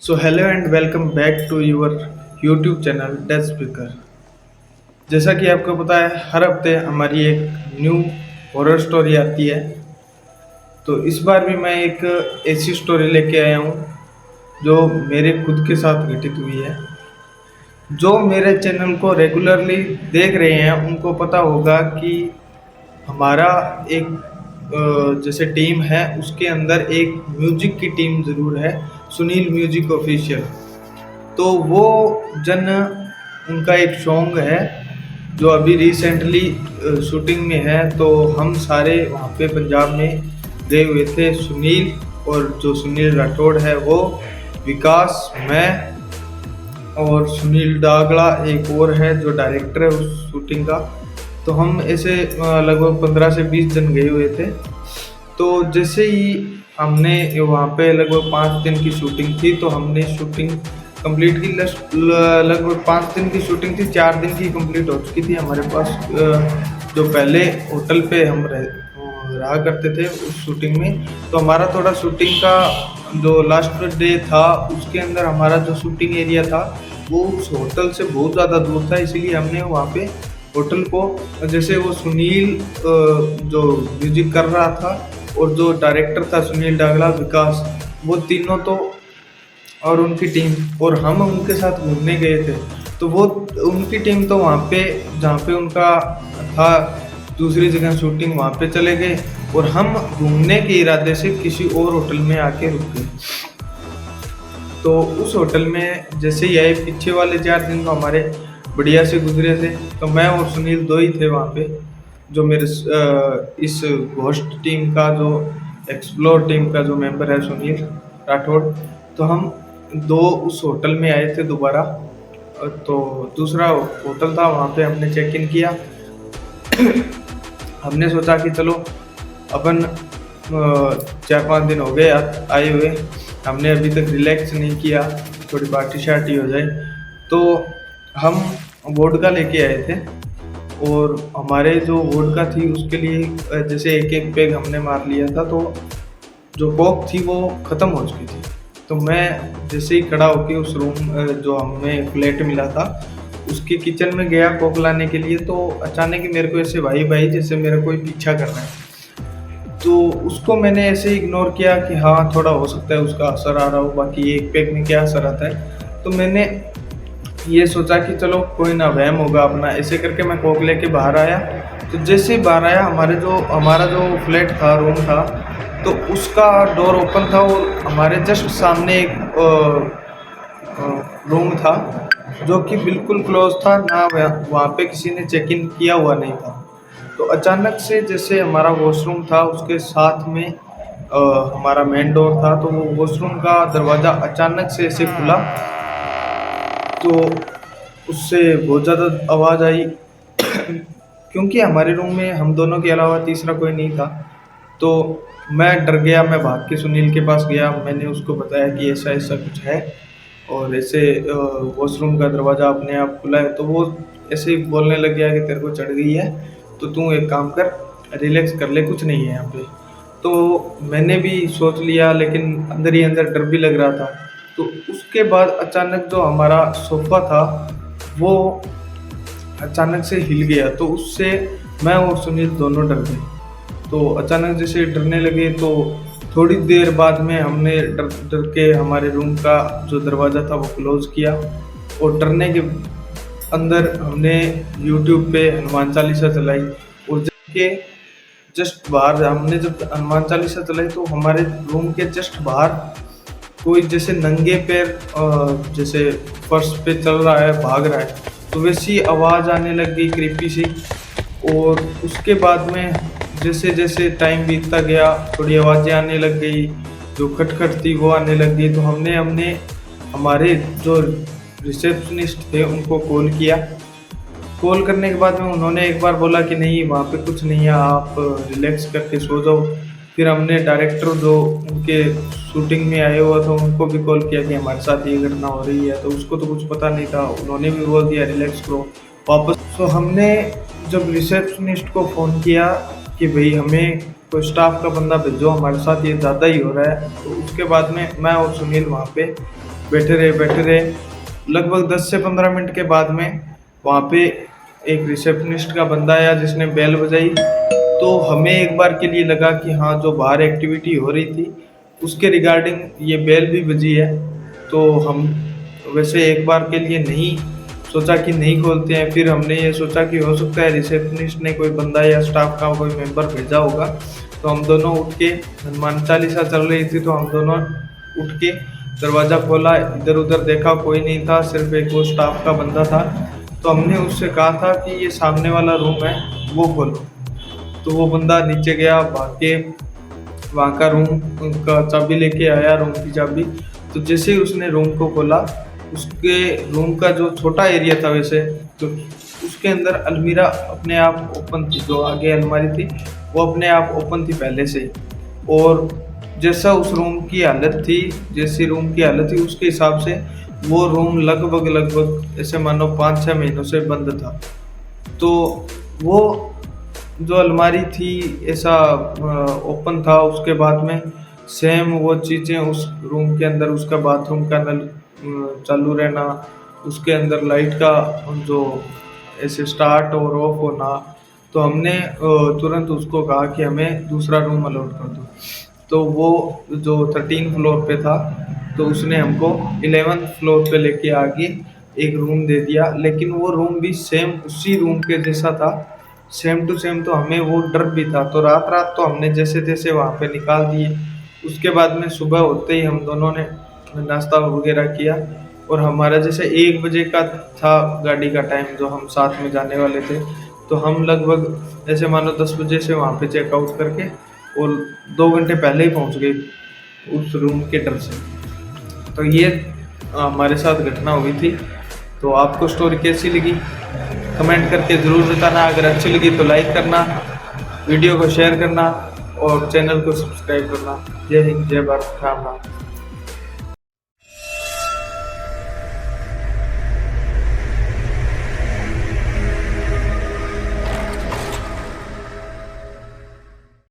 So hello and welcome back to your YouTube channel desk speaker. जैसा कि आपको पता है, हर हफ्ते हमारी एक न्यू हॉरर स्टोरी आती है। तो इस बार भी मैं एक ऐसी स्टोरी लेके आया हूँ जो मेरे खुद के साथ घटित हुई है। जो मेरे चैनल को रेगुलरली देख रहे हैं उनको पता होगा कि हमारा एक जैसे टीम है, उसके अंदर एक म्यूजिक की टीम ज़रूर है, सुनील म्यूजिक ऑफिशियल। तो वो जन उनका एक सॉन्ग है जो अभी रिसेंटली शूटिंग में है। तो हम सारे वहाँ पे पंजाब में गए हुए थे। सुनील और जो सुनील राठौड़ है वो, विकास, मैं और सुनील डागला एक और है जो डायरेक्टर है उस शूटिंग का। तो हम ऐसे लगभग 15 से 20 जन गए हुए थे। तो जैसे ही हमने वहाँ पे लगभग 5 दिन की शूटिंग थी, तो हमने शूटिंग कंप्लीट की। लगभग 5 दिन की शूटिंग थी, 4 दिन की कंप्लीट हो चुकी थी हमारे पास। जो पहले होटल पे हम रहा करते थे उस शूटिंग में, तो हमारा थोड़ा शूटिंग का जो लास्ट डे था उसके अंदर हमारा जो शूटिंग एरिया था वो उस होटल से बहुत ज़्यादा दूर था। इसीलिए हमने वहाँ पे होटल को, जैसे वो सुनील जो म्यूजिक कर रहा था और जो डायरेक्टर था सुनील डागला, विकास, वो तीनों तो और उनकी टीम और हम उनके साथ घूमने गए थे। तो वो उनकी टीम तो वहाँ पे जहाँ पे उनका था दूसरी जगह शूटिंग, वहाँ पे चले गए और हम घूमने के इरादे से किसी और होटल में आके रुक गए। तो उस होटल में जैसे ही आए, पीछे वाले 4 दिन तो हमारे बढ़िया से गुजरे थे। तो मैं और सुनील दो ही थे वहाँ पे, जो मेरे इस घोस्ट टीम का, जो एक्सप्लोर टीम का जो मेंबर है सुनील राठौड़। तो हम दो उस होटल में आए थे दोबारा। तो दूसरा होटल था, वहाँ पे हमने चेक इन किया। हमने सोचा कि चलो अपन 4-5 दिन हो गए आए हुए, हमने अभी तक रिलैक्स नहीं किया, थोड़ी पार्टी शार्टी हो जाए। तो हम वोडका लेके आए थे और हमारे जो वोडका थी उसके लिए जैसे एक एक पेग हमने मार लिया था, तो जो कोक थी वो ख़त्म हो चुकी थी। तो मैं जैसे ही खड़ा होके उस रूम जो हमें फ्लैट मिला था उसके किचन में गया कोक लाने के लिए, तो अचानक ही मेरे को ऐसे भाई भाई जैसे मेरा कोई पीछा कर रहा है। तो उसको मैंने ऐसे इग्नोर किया कि हाँ थोड़ा हो सकता है उसका असर आ रहा हो, बाकी एक पैक में क्या असर आता है। तो मैंने ये सोचा कि चलो कोई ना, वहम होगा अपना, ऐसे करके मैं कोक लेके बाहर आया। तो जैसे ही बाहर आया, हमारा जो फ्लैट था, रूम था, तो उसका डोर ओपन था और हमारे जस्ट सामने एक रूम था जो कि बिल्कुल क्लोज था ना, वहाँ पे किसी ने चेक इन किया हुआ नहीं था। तो अचानक से जैसे हमारा वॉशरूम था उसके साथ में हमारा मेन डोर था, तो वो वॉशरूम का दरवाज़ा अचानक से ऐसे खुला। तो उससे बहुत ज़्यादा आवाज़ आई क्योंकि हमारे रूम में हम दोनों के अलावा तीसरा कोई नहीं था। तो मैं डर गया, मैं भाग के सुनील के पास गया, मैंने उसको बताया कि ऐसा ऐसा कुछ है और ऐसे वॉशरूम का दरवाज़ा अपने आप खुला है। तो वो ऐसे ही बोलने लग गया कि तेरे को चढ़ गई है, तो तू एक काम कर, रिलैक्स कर ले, कुछ नहीं है यहाँ पे। तो मैंने भी सोच लिया, लेकिन अंदर ही अंदर डर भी लग रहा था। तो उसके बाद अचानक जो हमारा सोफ़ा था वो अचानक से हिल गया, तो उससे मैं और सुनील दोनों डर गए। तो अचानक जैसे डरने लगे, तो थोड़ी देर बाद में हमने डर डर के हमारे रूम का जो दरवाज़ा था वो क्लोज़ किया और डरने के अंदर हमने यूट्यूब पे हनुमान चालीसा चलाई। और के जस्ट बाहर हमने जब हनुमान चालीसा चलाई तो हमारे रूम के जस्ट बाहर कोई जैसे नंगे पैर जैसे फर्श पे चल रहा है, भाग रहा है, तो वैसी आवाज़ आने लग गई क्रीपी सी। और उसके बाद में जैसे जैसे टाइम बीतता गया, थोड़ी आवाज़ें आने लग गई, जो खटखट थी वो आने लग गई। तो हमने हमने हमारे जो रिसेप्शनिस्ट थे उनको कॉल किया। कॉल करने के बाद में उन्होंने एक बार बोला कि नहीं वहाँ पे कुछ नहीं है, आप रिलैक्स करके सो जाओ। फिर हमने डायरेक्टर जो उनके शूटिंग में आए हुआ था उनको भी कॉल किया कि हमारे साथ ये घटना हो रही है, तो उसको तो कुछ पता नहीं था, उन्होंने भी बोल दिया रिलैक्स करो वापस। तो हमने जब रिसेप्शनिस्ट को फ़ोन किया कि भाई हमें कोई स्टाफ का बंदा भेजो, हमारे साथ ये ज़्यादा ही हो रहा है, तो उसके बाद में मैं और सुनील वहाँ पे बैठे रहे। लगभग 10 से 15 मिनट के बाद में वहाँ पे एक रिसेप्शनिस्ट का बंदा आया जिसने बेल बजाई। तो हमें एक बार के लिए लगा कि हाँ, जो बाहर एक्टिविटी हो रही थी उसके रिगार्डिंग ये बेल भी बजी है। तो हम वैसे एक बार के लिए नहीं सोचा कि नहीं खोलते हैं, फिर हमने ये सोचा कि हो सकता है रिसेप्शनिस्ट ने कोई बंदा या स्टाफ का कोई मेंबर भेजा होगा। तो हम दोनों उठ के, हनुमान चालीसा चल रही थी तो हम दोनों उठ के दरवाज़ा खोला, इधर उधर देखा, कोई नहीं था, सिर्फ एक वो स्टाफ का बंदा था। तो हमने उससे कहा था कि ये सामने वाला रूम है वो खोलो। तो वो बंदा नीचे गया, भाग के वहाँ का रूम का चाबी लेके आया, रूम की चाबी। तो जैसे ही उसने रूम को खोला, उसके रूम का जो छोटा एरिया था वैसे, तो उसके अंदर अलमीरा अपने आप ओपन थी, जो आगे अलमारी थी वो अपने आप ओपन थी पहले से ही। और जैसा उस रूम की हालत थी, जैसी रूम की हालत थी उसके हिसाब से वो रूम लगभग ऐसे मानो 5-6 महीनों से बंद था। तो वो जो अलमारी थी ऐसा ओपन था। उसके बाद में सेम वो चीज़ें उस रूम के अंदर, उसका बाथरूम का नल चालू रहना, उसके अंदर लाइट का जो ऐसे स्टार्ट और ऑफ होना। तो हमने तुरंत उसको कहा कि हमें दूसरा रूम अलॉट कर दो। तो वो जो 13 फ्लोर पे था, तो उसने हमको 11th फ्लोर पे लेके आके एक रूम दे दिया। लेकिन वो रूम भी सेम उसी रूम के जैसा था, सेम टू सेम। तो हमें वो डर भी था, तो रात रात तो हमने जैसे तैसे वहाँ पे निकाल दिए। उसके बाद में सुबह होते ही हम दोनों ने नाश्ता वगैरह किया, और हमारा जैसे 1 बजे का था गाड़ी का टाइम, जो हम साथ में जाने वाले थे। तो हम लगभग ऐसे मानो 10 बजे से वहाँ पे चेकआउट करके और 2 घंटे पहले ही पहुँच गए उस रूम के डर से। तो ये हमारे साथ घटना हुई थी। तो आपको स्टोरी कैसी लगी कमेंट करके ज़रूर बताना। अगर अच्छी लगी तो लाइक करना, वीडियो को शेयर करना और चैनल को सब्सक्राइब करना। जय हिंद, जय भारत, राम राम।